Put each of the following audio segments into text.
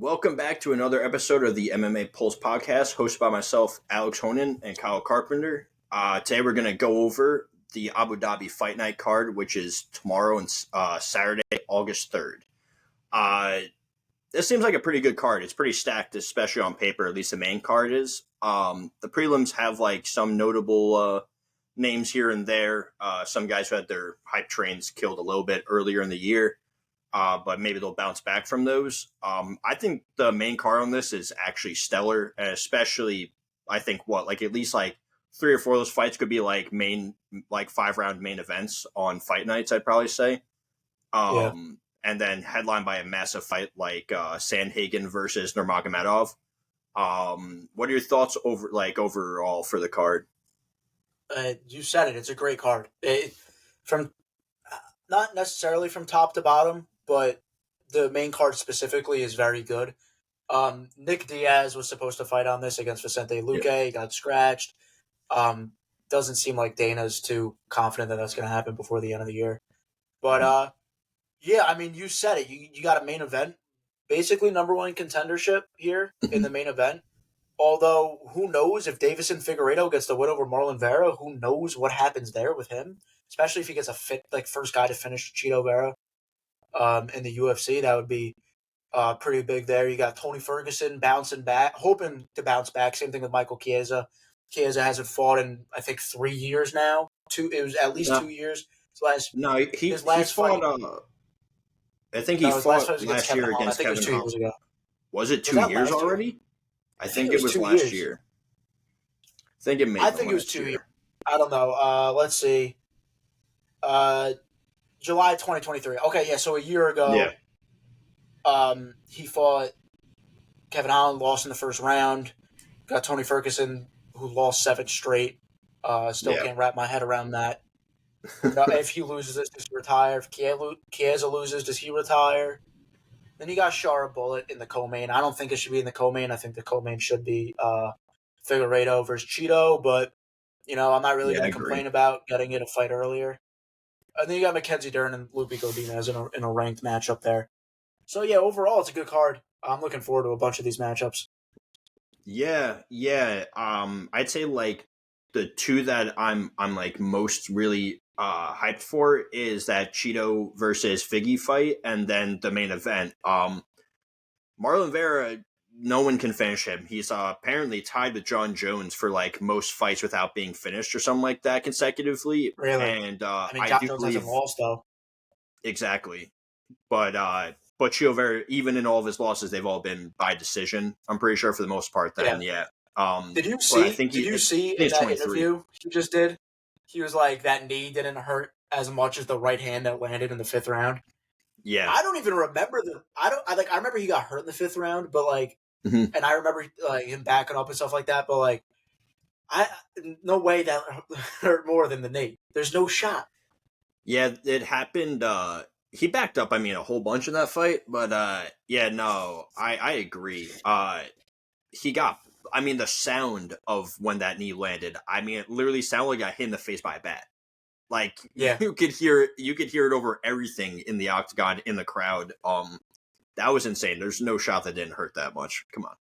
Welcome back to another episode of the MMA Pulse podcast, hosted by myself, Alex Honan, and Kyle Carpenter. Today we're going to go over the Abu Dhabi Fight Night card, which is tomorrow and Saturday, August 3rd. This seems like a pretty good card. It's pretty stacked, especially on paper, at least the main card is. The prelims have like some notable names here and there. Some guys who had their hype trains killed a little bit earlier in the year. But maybe they'll bounce back from those. I think the main card on this is actually stellar, and especially I think at least like 3 or 4 of those fights could be like 5-round main events on fight nights. I'd probably say, and then headlined by a massive fight like Sandhagen versus Nurmagomedov. What are your thoughts overall for the card? You said it. It's a great card. From not necessarily from top to bottom, but the main card specifically is very good. Nick Diaz was supposed to fight on this against Vicente Luque. He got scratched. Doesn't seem like Dana's too confident that that's going to happen before the end of the year. But, you said it. You got a main event. Basically, number one contendership here in the main event. Although, who knows if Davison Figueiredo gets the win over Marlon Vera? Who knows what happens there with him? Especially if he gets a fit, first guy to finish Chito Vera in the UFC. That would be pretty big there. You got Tony Ferguson bouncing back, hoping to bounce back. Same thing with Michael Chiesa. Chiesa hasn't fought in, I think, 3 years now. It was at least 2 years. He fought. I think he fought last year against Kevin Holland. I think it was 2 years ago. Was it 2 years already? I think it was last year. I think it was 2 years. I don't know. Let's see. July 2023. Okay, yeah, so a year ago, he fought Kevin Holland, lost in the first round. Got Tony Ferguson, who lost 7 straight. Can't wrap my head around that. If he loses this, does he retire? If Chiesa loses, does he retire? Then you got Shara Bullet in the co-main. I don't think it should be in the co-main. I think the co-main should be Figueiredo versus Chito, but I'm not really going to complain about getting it a fight earlier. And then you got Mackenzie Dern and Lupe Godinez in a ranked matchup there. So, overall, it's a good card. I'm looking forward to a bunch of these matchups. Yeah. I'd say, the two that I'm most really hyped for is that Chito versus Figgy fight, and then the main event. Marlon Vera, no one can finish him. He's apparently tied with John Jones for most fights without being finished or something like that consecutively. Really? And John Jones hasn't lost though. Exactly, but Chito Vera, even in all of his losses, they've all been by decision. I'm pretty sure for the most part. Then Did you see in that interview he just did? He was like, that knee didn't hurt as much as the right hand that landed in the 5th round. Yeah, I don't even remember I remember he got hurt in the 5th round, but and I remember him backing up and stuff like that. But no way that hurt more than the knee. There's no shot. Yeah, it happened. He backed up. A whole bunch in that fight, but I agree. He got. The sound of when that knee landed. It literally sounded like I got hit in the face by a bat. You could hear it over everything in the octagon, in the crowd. That was insane. There's no shot that didn't hurt that much. Come on.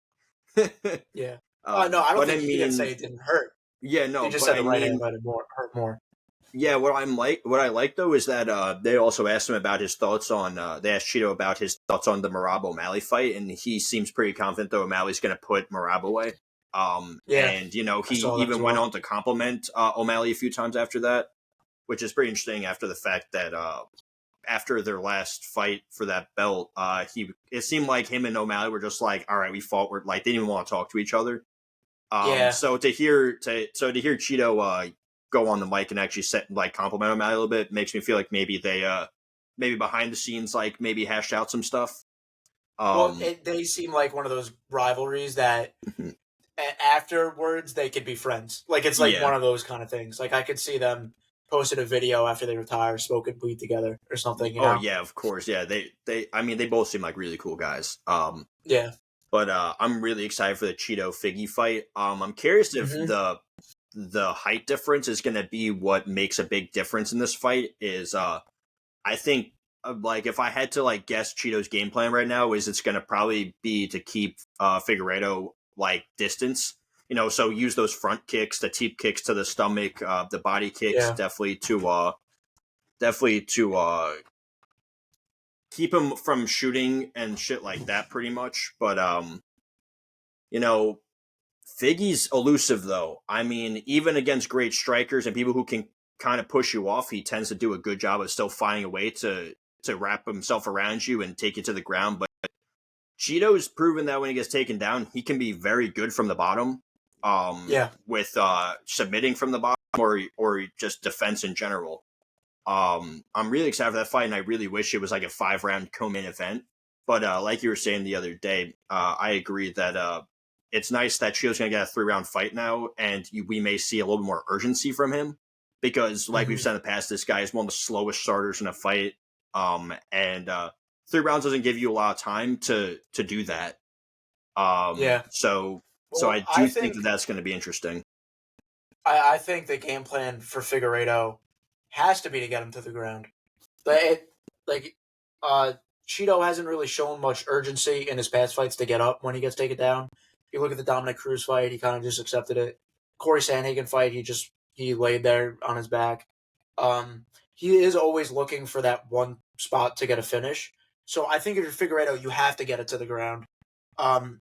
Yeah. No, I don't think he didn't say it didn't hurt. Yeah, no. He just said the right hand let it hurt more. Yeah, what I like though is that they also asked him about his thoughts on. They asked Chito about his thoughts on the Merab O'Malley fight, and he seems pretty confident that O'Malley's going to put Merab away. And he even went on to compliment O'Malley a few times after that, which is pretty interesting after the fact that after their last fight for that belt, it seemed like him and O'Malley were just like, all right, we fought. They didn't even want to talk to each other. So to hear Chito go on the mic and actually compliment O'Malley a little bit makes me feel like maybe they maybe behind the scenes maybe hashed out some stuff. They seem like one of those rivalries that afterwards they could be friends. It's one of those kind of things. I could see them posted a video after they retire, smoking weed together or something. Oh yeah, of course. Yeah, they both seem like really cool guys. Yeah. But I'm really excited for the Chito Figgy fight. I'm curious if the height difference is going to be what makes a big difference in this fight. Is I think like if I had to like guess Cheeto's game plan right now, is it's going to probably be to keep Figueiredo like distance. So use those front kicks, the teep kicks to the stomach, the body kicks, Yeah. definitely to keep him from shooting and shit like that, pretty much. But Figgy's elusive though. I mean, even against great strikers and people who can kind of push you off, he tends to do a good job of still finding a way to wrap himself around you and take you to the ground. But Cheeto's proven that when he gets taken down, he can be very good from the bottom. With submitting from the bottom or just defense in general. I'm really excited for that fight, and I really wish it was like a 5-round co-main event. But like you were saying the other day, I agree that it's nice that Cheeto's going to get a 3-round fight now, and we may see a little more urgency from him. Because, like we've said in the past, this guy is one of the slowest starters in a fight. And 3 rounds doesn't give you a lot of time to do that. So I do think that that's going to be interesting. I think the game plan for Figueiredo has to be to get him to the ground. Cheeto hasn't really shown much urgency in his past fights to get up when he gets taken down. If you look at the Dominic Cruz fight, he kind of just accepted it. Corey Sandhagen fight, he laid there on his back. He is always looking for that one spot to get a finish. So I think if you're Figueiredo, you have to get it to the ground. And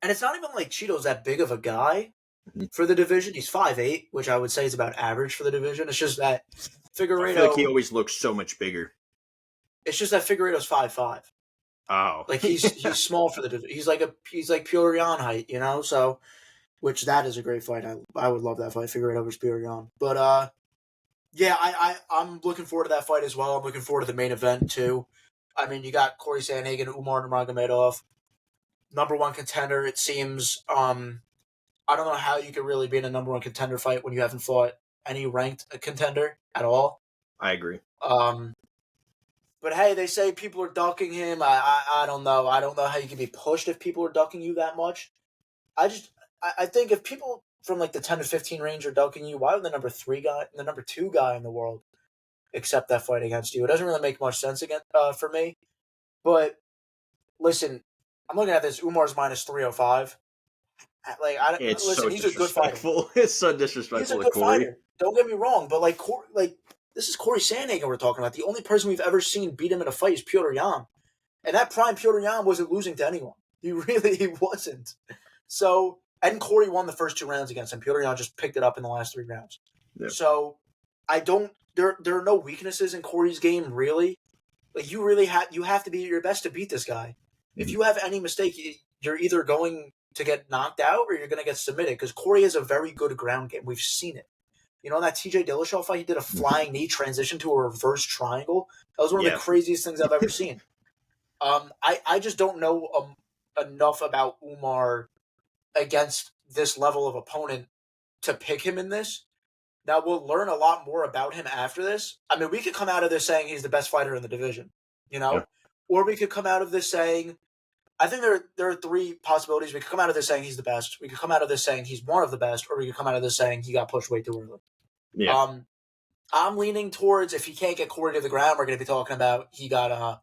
it's not even like Cheeto's that big of a guy for the division. He's 5'8", which I would say is about average for the division. It's just that Figueiredo... I feel like he always looks so much bigger. It's just that Figueiredo's 5'5". Oh. Like, he's small for the division. He's like Petr Yan height, So, which that is a great fight. I would love that fight, Figueiredo versus Petr Yan. But, I'm looking forward to that fight as well. I'm looking forward to the main event, too. I mean, you got Corey Sandhagen, Umar Nurmagomedov. Number 1 contender, it seems. I don't know how you could really be in a number 1 contender fight when you haven't fought any ranked contender at all. I agree. But hey, they say people are ducking him. I don't know. I don't know how you can be pushed if people are ducking you that much. I think if people from like the 10 to 15 range are ducking you, why would the number 2 guy in the world accept that fight against you? It doesn't really make much sense for me. But listen, I'm looking at this. Umar's minus 305. He's a good fighter. It's so disrespectful. He's a good fighter. Don't get me wrong, but this is Corey Sandhagen we're talking about. The only person we've ever seen beat him in a fight is Petr Yan, and that prime Petr Yan wasn't losing to anyone. He wasn't. So, and Corey won the first 2 rounds against him. Petr Yan just picked it up in the last 3 rounds. Yeah. So, there are no weaknesses in Corey's game really. Like you have to be your best to beat this guy. If you have any mistake, you're either going to get knocked out or you're going to get submitted because Corey has a very good ground game. We've seen it. In that TJ Dillashaw fight, he did a flying knee transition to a reverse triangle. That was one of the craziest things I've ever seen. I just don't know enough about Umar against this level of opponent to pick him in this. Now, we'll learn a lot more about him after this. I mean, we could come out of this saying he's the best fighter in the division, Or we could come out of this saying, I think there are 3 possibilities. We could come out of this saying he's the best. We could come out of this saying he's one of the best. Or we could come out of this saying he got pushed way too early. Yeah. I'm leaning towards if he can't get Corey to the ground, we're going to be talking about he got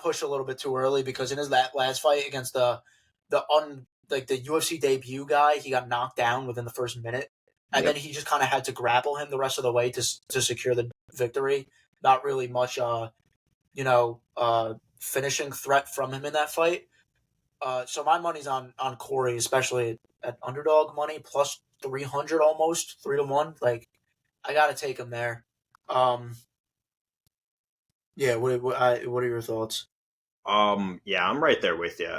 pushed a little bit too early because in his last fight against the UFC debut guy, he got knocked down within the first minute. And then he just kind of had to grapple him the rest of the way to secure the victory. Not really much, finishing threat from him in that fight. So my money's on Corey, especially at underdog money, plus 300 almost, 3-1. Like, I got to take him there. What are your thoughts? I'm right there with you.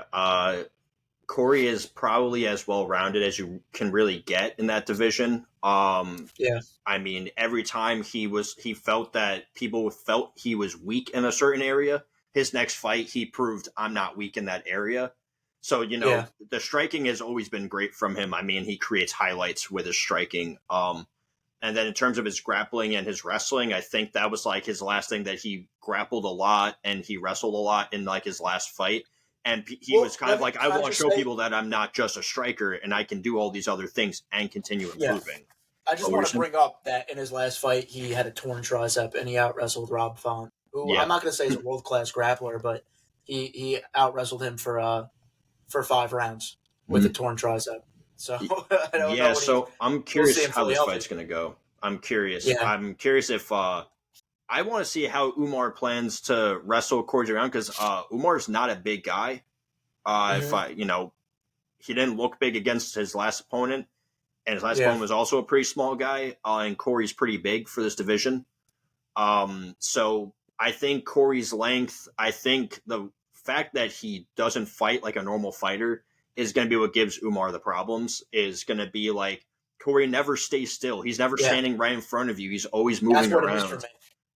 Corey is probably as well-rounded as you can really get in that division. I mean, every time he felt that people felt he was weak in a certain area, his next fight, he proved I'm not weak in that area. So, the striking has always been great from him. I mean, he creates highlights with his striking. And then in terms of his grappling and his wrestling, I think that was like his last thing that he grappled a lot and he wrestled a lot in like his last fight. And he was kind of like, I want to show people that I'm not just a striker and I can do all these other things and continue improving. I just want to bring up that in his last fight, he had a torn tricep and he out-wrestled Rob Font. who Yeah. I'm not going to say is a world class grappler, but he out wrestled him for 5 rounds with a Mhm. torn tricep. So I don't know Yeah, what he's. so I'm We'll see curious him how fully this fight's healthy. going to go. I'm curious. Yeah. I'm curious if I want to see how Umar plans to wrestle Corey around because Umar's not a big guy. If Hmm. he didn't look big against his last opponent, and his last Yeah. opponent was also a pretty small guy, and Corey's pretty big for this division. So I think Corey's length, I think the fact that he doesn't fight like a normal fighter is going to be what gives Umar the problems. Is going to be like Corey never stays still. He's never Yeah. standing right in front of you. He's always That's moving what it is for around, me.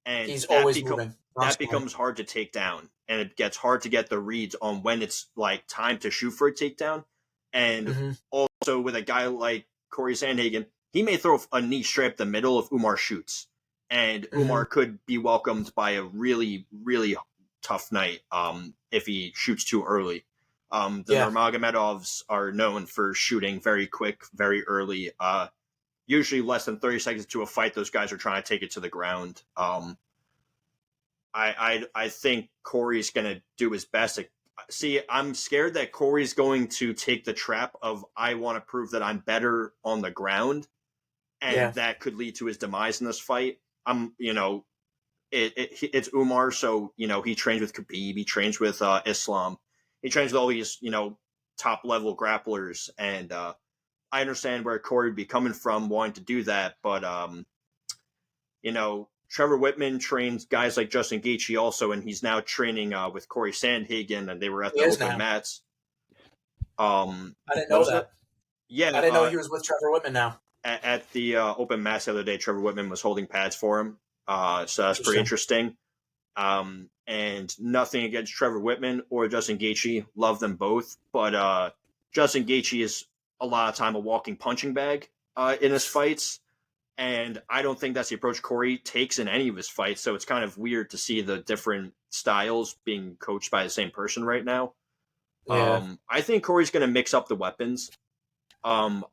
and He's always moving that constantly. becomes hard to take down, and it gets hard to get the reads on when it's like time to shoot for a takedown. And Hmm. also with a guy like Corey Sandhagen, he may throw a knee straight up the middle if Umar shoots, and Hmm. Umar could be welcomed by a really really tough night if he shoots too early. The Yeah. Nurmagomedovs are known for shooting very quick, very early. Usually less than 30 seconds to a fight, those guys are trying to take it to the ground. I think Corey's going to do his best. See, I'm scared that Corey's going to take the trap of I want to prove that I'm better on the ground, and Yeah. that could lead to his demise in this fight. It's Umar, so he trains with Khabib, he trains with Islam, he trains with all these top level grapplers, and I understand where Corey would be coming from wanting to do that, but Trevor Whitman trains guys like Justin Gaethje also, and he's now training with Corey Sandhagen, and they were at He the is open now. mats. I didn't What know was that? that. Yeah, I didn't know he was with Trevor Whitman now. at the open mats the other day, Trevor Whitman was holding pads for him, so that's pretty Interesting. interesting. And nothing against Trevor Whitman or Justin Gaethje, love them both, but Justin Gaethje is a lot of time a walking punching bag in his fights. And I don't think that's the approach Corey takes in any of his fights. So it's kind of weird to see the different styles being coached by the same person right now. Yeah. I think Corey's going to mix up the weapons. Um,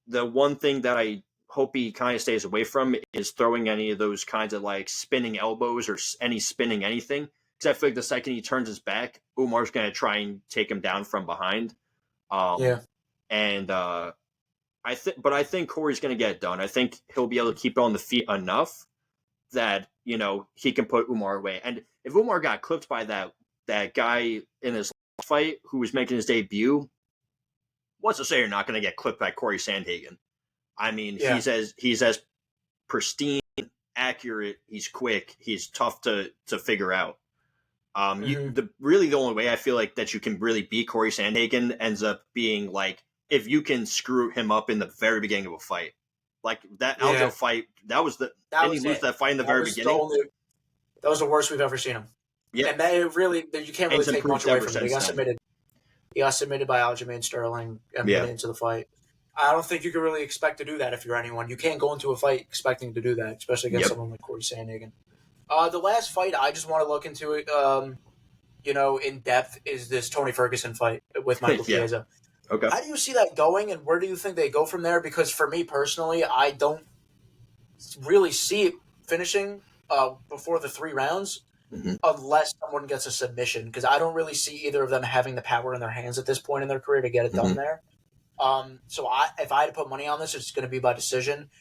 the one thing that I hope he kind of stays away from is throwing any of those kinds of like spinning elbows or any spinning anything. Because I feel like the second he turns his back, Umar's going to try and take him down from behind. Yeah. And I think Corey's going to get it done. I think he'll be able to keep it on the feet enough that he can put Umar away. And if Umar got clipped by that guy in his fight who was making his debut, what's to say you're not going to get clipped by Corey Sandhagen? I mean, Yeah. he's as pristine, accurate. He's quick. He's tough to figure out. Hmm. The only way I feel like that you can really beat Corey Sandhagen ends up being like if you can screw him up in the very beginning of a fight, like that Aljo Yeah. fight. That Didn't he was lose it. that fight in the That very was the beginning? only. That was the worst we've ever seen him. Yeah, And that really, you can't and really he's take much improved away ever from it. He since got then. submitted. He got submitted by Aljamain Sterling and Yeah, went into the fight. I don't think you can really expect to do that if you're anyone. You can't go into a fight expecting to do that, especially against yep. someone like Corey Sandhagen. The last fight I just want to look into it, in depth is this Tony Ferguson fight with Michael Yeah. Chiesa. Okay. How do you see that going, and where do you think they go from there? Because for me personally, I don't really see it finishing before the 3 rounds Mm-hmm. unless someone gets a submission, because I don't really see either of them having the power in their hands at this point in their career to get it done Mm-hmm. there. So if I had to put money on this, it's going to be by decision.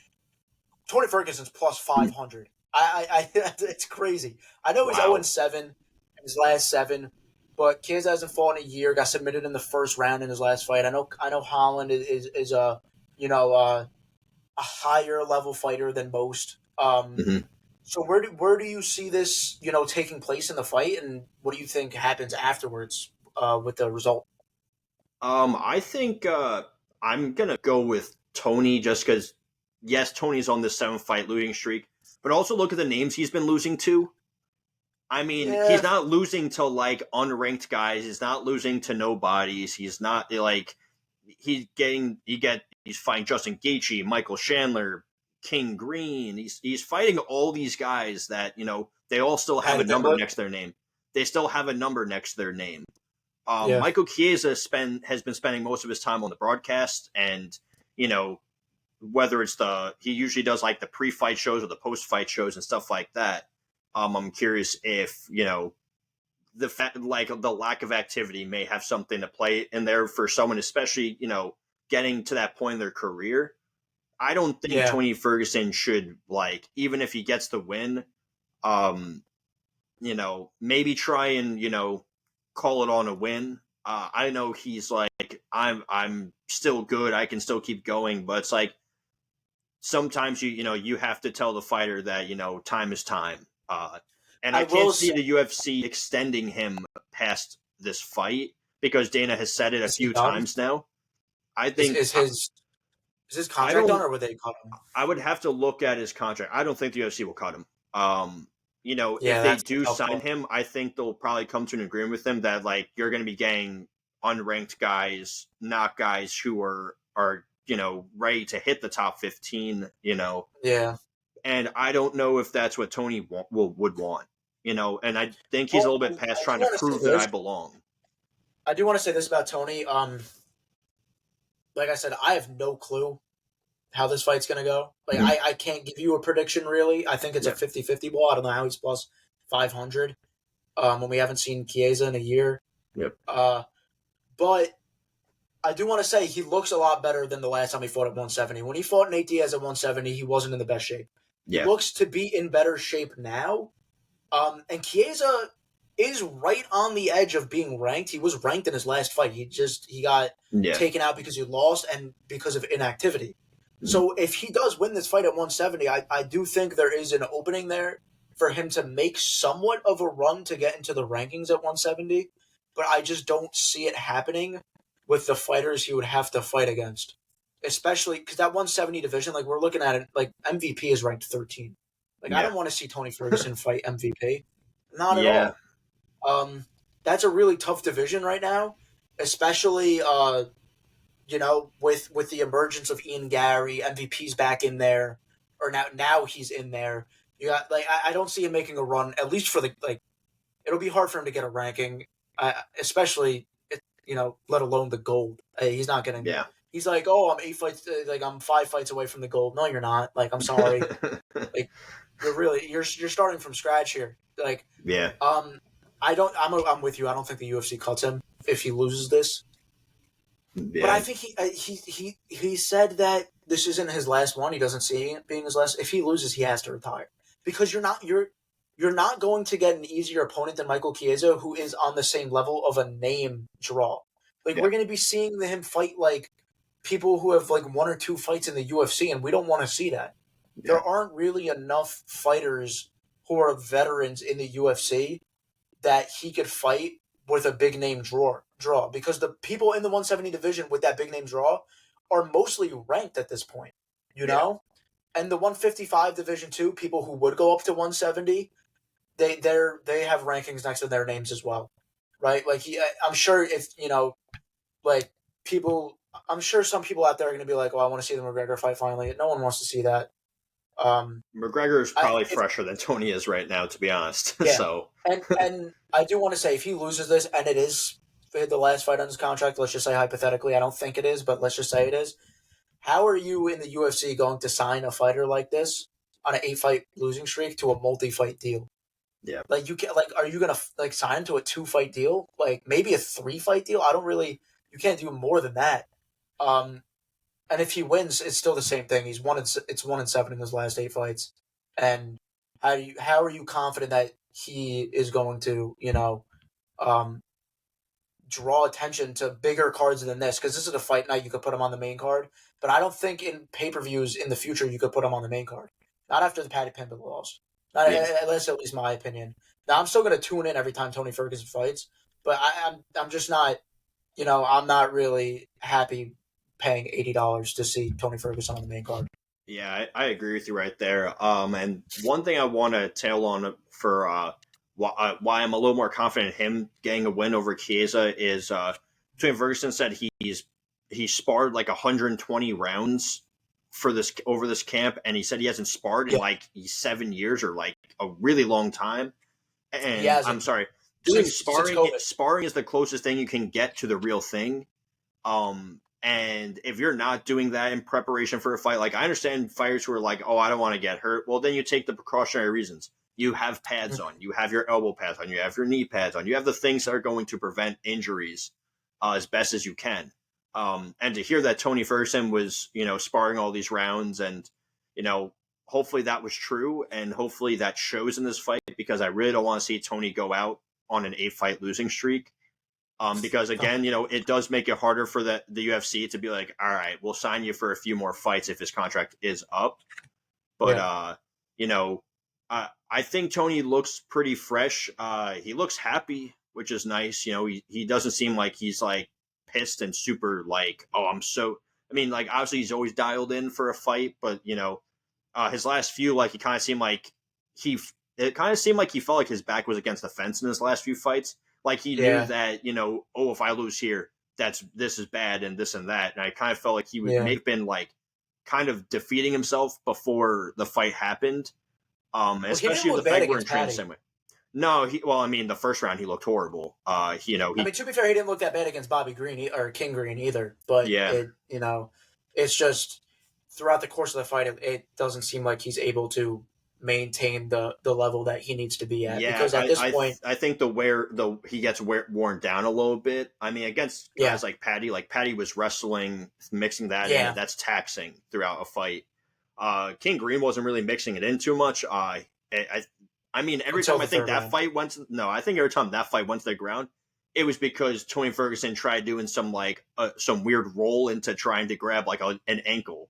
Tony Ferguson's plus 500. It's crazy. I know he's Wow. 0-7 in his last 7, but Chiesa hasn't fought in a year. Got submitted in the first round in his last fight. I know Holland is a a higher level fighter than most. Mm-hmm. So where do you see this taking place in the fight, and what do you think happens afterwards with the result? I think I'm gonna go with Tony just because yes, Tony's on this 7 fight losing streak, but also look at the names he's been losing to. I mean, he's Yeah, not losing to like unranked guys. He's not losing to nobodies. He's not like he's fighting Justin Gaethje, Michael Chandler, King Green. He's fighting all these guys that they all still have a anything number but next to their name. They still have a number next to their name. yeah, Michael Chiesa has been spending most of his time on the broadcast, and you know whether it's he usually does like the pre-fight shows or the post-fight shows and stuff like that. I'm curious if, the fact, like the lack of activity may have something to play in there for someone, especially, getting to that point in their career. I don't think Yeah. Tony Ferguson should, like, even if he gets the win, um, maybe try and, call it on a win. I know he's like, I'm still good. I can still keep going, but it's like sometimes you have to tell the fighter that, time is time. And I I can't will see say, the UFC extending him past this fight because Dana has said it a is he few done? times now. I Is think is his is his I contract done, don't. or would they cut him? I would have to look at his contract. I don't think the UFC will cut him. If Yeah, they that's the do tough sign part. him, I think they'll probably come to an agreement with him that like you're going to be getting unranked guys, not guys who are ready to hit the top 15. Yeah. And I don't know if that's what Tony would want. And I think he's a Well, little bit and past I do trying to want to say prove that I this. belong. I do want to say this about Tony. Like I said, I have no clue how this fight's going to go. Like, Mhm. I can't give you a prediction, really. I think it's a Yeah. 50-50 ball. I don't know how he's plus 500 when we haven't seen Chiesa in a year. Yep. But I do want to say he looks a lot better than the last time he fought at 170. When he fought Nate Diaz at 170, he wasn't in the best shape. He Yeah. looks to be in better shape now. And Chiesa is right on the edge of being ranked. He was ranked in his last fight. He got Yeah. taken out because he lost and because of inactivity. Mhm. So if he does win this fight at 170, I do think there is an opening there for him to make somewhat of a run to get into the rankings at 170. But I just don't see it happening with the fighters he would have to fight against. Especially because that 170 division, like we're looking at it, like MVP is ranked 13. Like I Yeah. don't want to see Tony Ferguson fight MVP. Not at Yeah. all. That's a really tough division right now, especially with the emergence of Ian Gary, MVP's back in there, or now he's in there. You got like I don't see him making a run at least for the like. It'll be hard for him to get a ranking, especially let alone the gold. He's not getting. Yeah. He's like, oh, I'm 8 fights, like I'm 5 fights away from the gold. No, you're not. Like, I'm sorry. Like, you're starting from scratch here. Like, Yeah. I don't. I'm with you. I don't think the UFC cuts him if he loses this. But I Yeah. think he said that this isn't his last one. He doesn't see it being his last. If he loses, he has to retire because you're not going to get an easier opponent than Michael Chiesa, who is on the same level of a name draw. Like Yeah. we're going to be seeing him fight like people who have like 1 or 2 fights in the UFC, and we don't want to see that. There Yeah. aren't really enough fighters who are veterans in the UFC that he could fight with a big name draw because the people in the 170 division with that big name draw are mostly ranked at this point, you Yeah. know? And the 155 division too, people who would go up to 170, they have rankings next to their names as well. Right? Like I'm sure if, like people I'm sure some people out there are going to be like, "Oh, I want to see the McGregor fight finally." No one wants to see that. McGregor is I probably if fresher than Tony is right now, to be honest. Yeah, So and I do want to say if he loses this and it is the last fight on his contract, let's just say hypothetically, I don't think it is, but let's just say it is. How are you in the UFC going to sign a fighter like this on an 8 fight losing streak to a multi-fight deal? yeah. Like you can like, are you gonna like sign him to a 2 fight deal? Like maybe a 3 fight deal? I don't really. You can't do more than that. Um, and if he wins, it's still the same thing. It's 1-7 in his last 8 fights. And how are you confident that he is going to um, draw attention to bigger cards than this? Because this is a fight night, you could put him on the main card, but I don't think in pay-per-views in the future you could put him on the main card. Not after the Paddy Pimblett loss. Not, Yeah. that's at least my opinion. Now I'm still going to tune in every time Tony Ferguson fights, but I'm just not. I'm not really happy paying $80 to see Tony Ferguson on the main card. Yeah, I agree with you right there. And one thing I want to tail on for why I'm a little more confident in him getting a win over Chiesa is Tony Ferguson said he sparred like 120 rounds for this over this camp, and he said he hasn't sparred in Yeah, like 7 years or like a really long time. he And I'm hasn't sorry, doing since COVID. sparring is the closest thing you can get to the real thing. And if you're not doing that in preparation for a fight, like I understand fighters who are like, oh, I don't want to get hurt. Well, then you take the precautionary reasons. you have pads on, you have your elbow pads on, you have your knee pads on, you have the things that are going to prevent injuries as best as you can. And to hear that Tony Ferguson was, sparring all these rounds and, hopefully that was true. And hopefully that shows in this fight, because I really don't want to see Tony go out on an 8-fight losing streak. Because again, it does make it harder for the UFC to be like, all right, we'll sign you for a few more fights if his contract is up. But, I think Tony looks pretty fresh. He looks happy, which is nice. He doesn't seem like he's like pissed and super like, oh, obviously he's always dialed in for a fight, but his last few, like, it kind of seemed like he felt like his back was against the fence in his last few fights. Like he knew that, if I lose here, this is bad and this and that. And I kind of felt like he would may have been like kind of defeating himself before the fight happened. Especially if the fight weren't trained the same way. No, the first round he looked horrible. To be fair, he didn't look that bad against Bobby Green or King Green either. But it's just throughout the course of the fight, it doesn't seem like he's able to maintain the level that he needs to be at. Yeah, because at this point, I think he gets worn down a little bit. I mean, against guys like Patty was wrestling, mixing that in, that's taxing throughout a fight. King Green wasn't really mixing it in too much. Every time that fight went to the ground, it was because Tony Ferguson tried doing some weird roll into trying to grab like an ankle.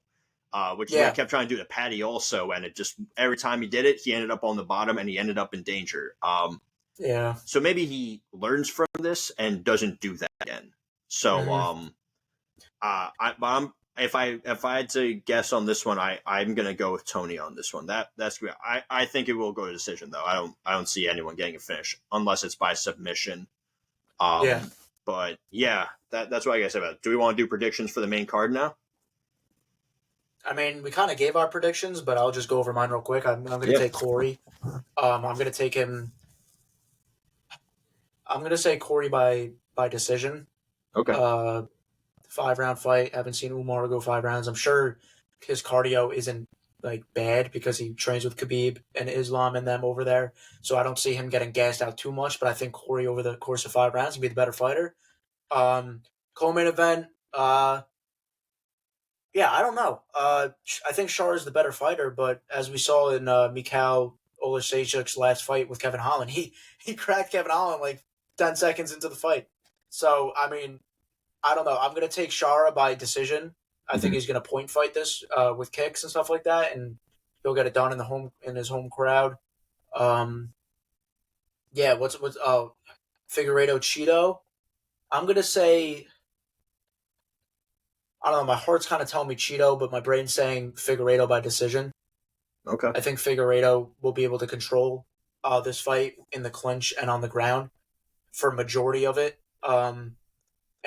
Which he kept trying to do to Patty also, and it just every time he did it, he ended up on the bottom and he ended up in danger. So maybe he learns from this and doesn't do that again. So if I had to guess on this one, I'm gonna go with Tony on this one. That's good. I think it will go to decision though. I don't see anyone getting a finish unless it's by submission. But that's what I guess about it. Do we want to do predictions for the main card now? I mean, we kind of gave our predictions, but I'll just go over mine real quick. I'm going to take Corey. I'm going to take him. I'm going to say Corey by decision. Okay. 5-round fight. Haven't seen Umar go 5 rounds. I'm sure his cardio isn't like bad because he trains with Khabib and Islam and them over there. So I don't see him getting gassed out too much. But I think Corey over the course of 5 rounds can be the better fighter. Co-main event. I don't know. I think Shar is the better fighter, but as we saw in Mikhail Olasechuk's last fight with Kevin Holland, he cracked Kevin Holland like 10 seconds into the fight. So, I mean, I don't know. I'm going to take Shara by decision. I think he's going to point fight this with kicks and stuff like that, and he'll get it done in his home crowd. Figueiredo Cheeto. I'm going to say, I don't know, my heart's kind of telling me Cheeto, but my brain's saying Figueiredo by decision. Okay. I think Figueiredo will be able to control this fight in the clinch and on the ground for a majority of it. And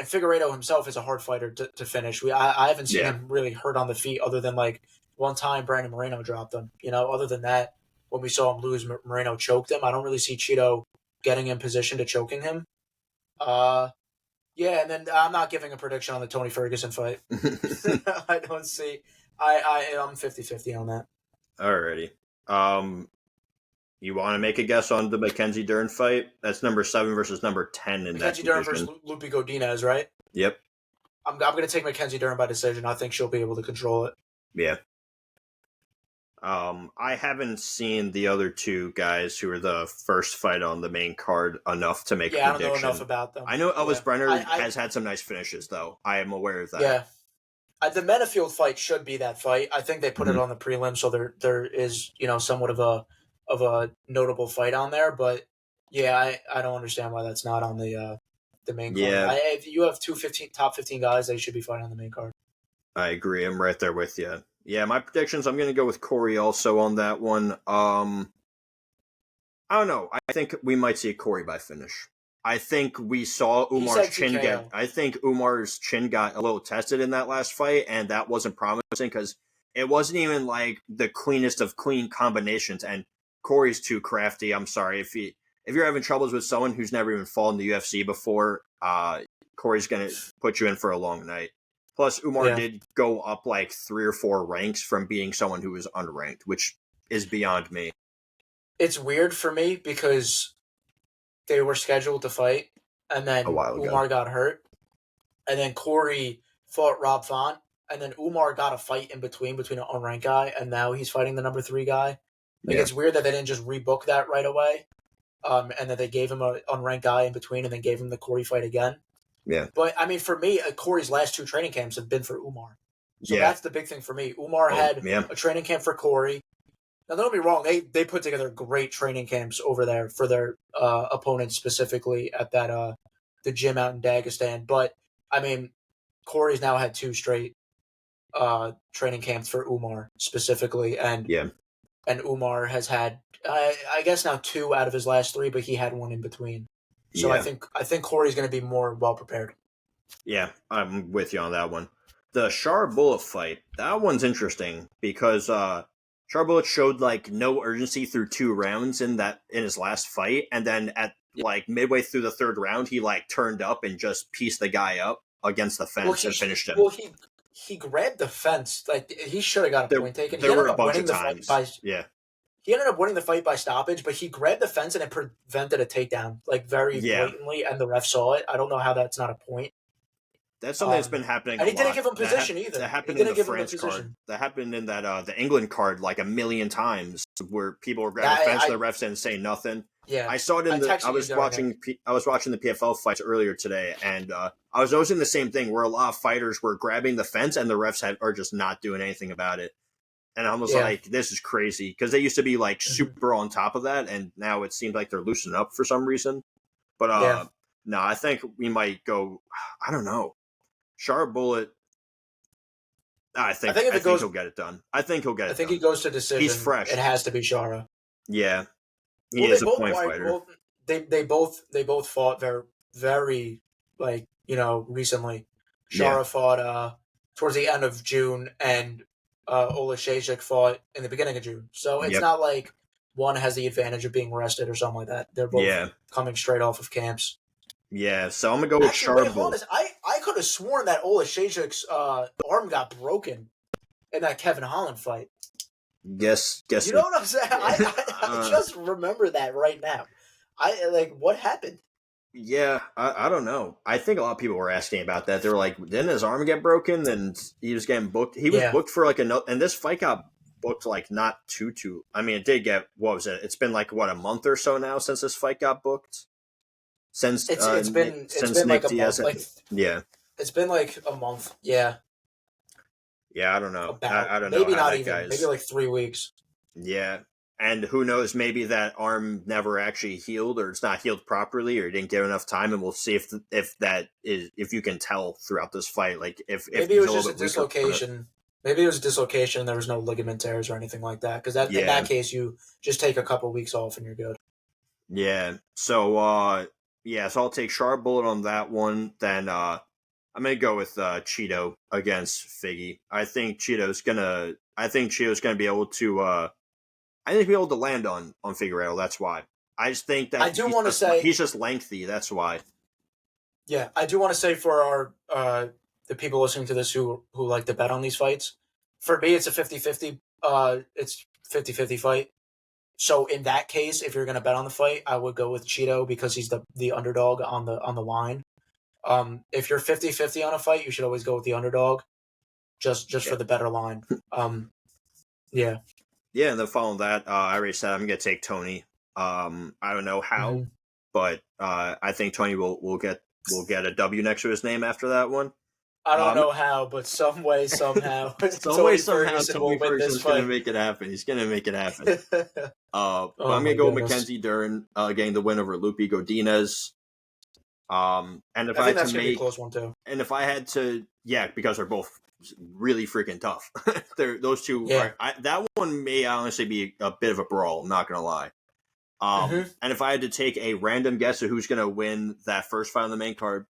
Figueiredo himself is a hard fighter to finish. I haven't seen him really hurt on the feet other than like one time Brandon Moreno dropped him. Other than that, when we saw him lose, Moreno choked him. I don't really see Cheeto getting in position to choking him. And then I'm not giving a prediction on the Tony Ferguson fight. I don't see. I'm 50-50 on that. Alrighty. You want to make a guess on the Mackenzie Dern fight? That's number 7 versus number 10 in Mackenzie that Dern division. versus Lupi Godinez, right? Yep. I'm going to take Mackenzie Dern by decision. I think she'll be able to control it. Yeah. I haven't seen the other two guys who are the first fight on the main card enough to make a prediction. I don't know enough about them. I know Elvis Brenner has had some nice finishes, though. I am aware of that. Yeah. The Menafield fight should be that fight. I think they put it on the prelim, so there is somewhat of a notable fight on there. But I don't understand why that's not on the main card. Yeah. If you have top 15 guys, they should be fighting on the main card. I agree. I'm right there with you. Yeah, my predictions, I'm going to go with Corey also on that one. I don't know. I think we might see a Corey by finish. I think we saw Umar's chin get... I think Umar's chin got a little tested in that last fight, and that wasn't promising because it wasn't even like the cleanest of clean combinations, and Corey's too crafty. I'm sorry. If you're having troubles with someone who's never even fought in the UFC before, Corey's going to put you in for a long night. Plus, Umar did go up like 3 or 4 ranks from being someone who was unranked, which is beyond me. it's weird for me because they were scheduled to fight, and a then while ago. Umar got hurt, and then Corey fought Rob Font, and then Umar got a fight in between an unranked guy, and now he's fighting the number 3 guy. Like, Yeah. it's weird that they didn't just rebook that right away, and that they gave him an unranked guy in between, and then gave him the Corey fight again. Yeah. But, I mean, for me, Corey's last 2 training camps have been for Umar. So Yeah. that's the big thing for me. Umar had a training camp for Corey. Now, don't get me wrong, they put together great training camps over there for their opponents, specifically at that the gym out in Dagestan. But, I mean, Corey's now had 2 straight training camps for Umar, specifically. And Umar has had, I guess now 2 out of his last 3, but he had 1 in between. So I think Corey's going to be more well-prepared. Yeah, I'm with you on that one. The Shar Bullet fight, that one's interesting because Shar Bullet showed like no urgency through 2 rounds in his last fight, and then at like midway through the 3rd round, he like turned up and just pieced the guy up against the fence and finished him. Well, he grabbed the fence. Like, he should have got a point taken. There were a bunch of times. He ended up winning the fight by stoppage, but he grabbed the fence and it prevented a takedown, like, very blatantly, and the ref saw it. I don't know how that's not a point. That's something that's been happening. And he didn't give him position either. That happened in the France card. That happened in that the England card like a million times, where people were grabbing the fence and the refs didn't say nothing. Yeah, I saw it in I was watching the PFL fights earlier today, and I was noticing the same thing where a lot of fighters were grabbing the fence and the refs are just not doing anything about it. And I was like, this is crazy, because they used to be like super on top of that, and now it seems like they're loosening up for some reason. But no, I think we might go. I don't know. Shar Bullet. I think he'll get it done. I think he'll get it done. I think he goes to decision. He's fresh. It has to be Shara. Yeah. He is a point fighter. Well, they both fought very, very, like, recently. Shara fought towards the end of June, and Olashejik fought in the beginning of June. So it's not like one has the advantage of being rested or something like that. They're both coming straight off of camps. Yeah, so I'm going to go with Shara Bullet. I could have sworn that Olashejik's arm got broken in that Kevin Holland fight. Guess you know what I'm saying? I just remember that right now. What happened? Yeah, I don't know. I think a lot of people were asking about that. They were like, didn't his arm get broken? And he was getting booked. He was booked for like another, and this fight got booked like not too. I mean, it did get, what was it? It's been like, what, a month or so now since this fight got booked? Since it's been like a month. It's been like a month. Yeah. Yeah, I don't know. I don't know. Maybe not even. Maybe like 3 weeks. Yeah. And who knows, maybe that arm never actually healed, or it's not healed properly, or didn't get enough time, and we'll see if you can tell throughout this fight. Like if maybe it was just a dislocation. Maybe it was a dislocation and there was no ligament tears or anything like that. Because in that case, you just take a couple weeks off and you're good. Yeah. So so I'll take Shar Bullet on that one. Then I'm gonna go with Cheeto against Figgy. I think Cheeto's gonna be able to. I think he'll be able to land on Figueiredo. That's why. I just think that he's just lengthy. That's why. Yeah, I do want to say for our the people listening to this who like to bet on these fights, for me it's a 50-50. It's 50-50 fight. So in that case, if you're going to bet on the fight, I would go with Cheeto because he's the underdog on the line. If you're 50-50 on a fight, you should always go with the underdog, just for the better line. Yeah. Yeah, and then following that, I already said I'm going to take Tony. I don't know how, but I think Tony will get a W next to his name after that one. I don't know how, but some way, somehow. Tony Ferguson's going to make it happen. He's going to make it happen. But I'm going to go with Mackenzie Dern getting the win over Lupe Godinez. And if I think that's going to be a close one too. And if I had to, because they're both really freaking tough. Those two that one may honestly be a bit of a brawl, I'm not gonna lie. And if I had to take a random guess of who's gonna win that first fight on the main card,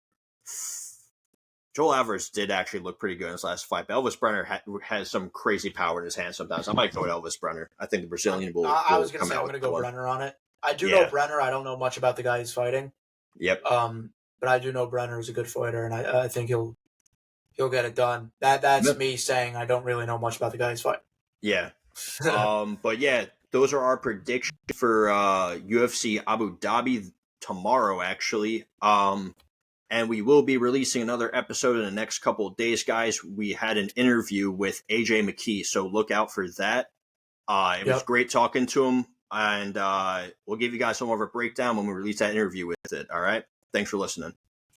Joel Alvarez did actually look pretty good in his last fight, but Elvis Brenner has some crazy power in his hands sometimes. I might go with Elvis Brenner. I think the Brazilian will I was gonna say I'm gonna go Brenner on it. I do know Brenner. I don't know much about the guy he's fighting. Yep. But I do know Brenner is a good fighter, and I think he'll get it done. That's me saying I don't really know much about the guy he's fighting. Yeah. But those are our predictions for UFC Abu Dhabi tomorrow, actually. And we will be releasing another episode in the next couple of days, guys. We had an interview with AJ McKee, so look out for that. It was great talking to him, and we'll give you guys some more of a breakdown when we release that interview with it. All right? Thanks for listening.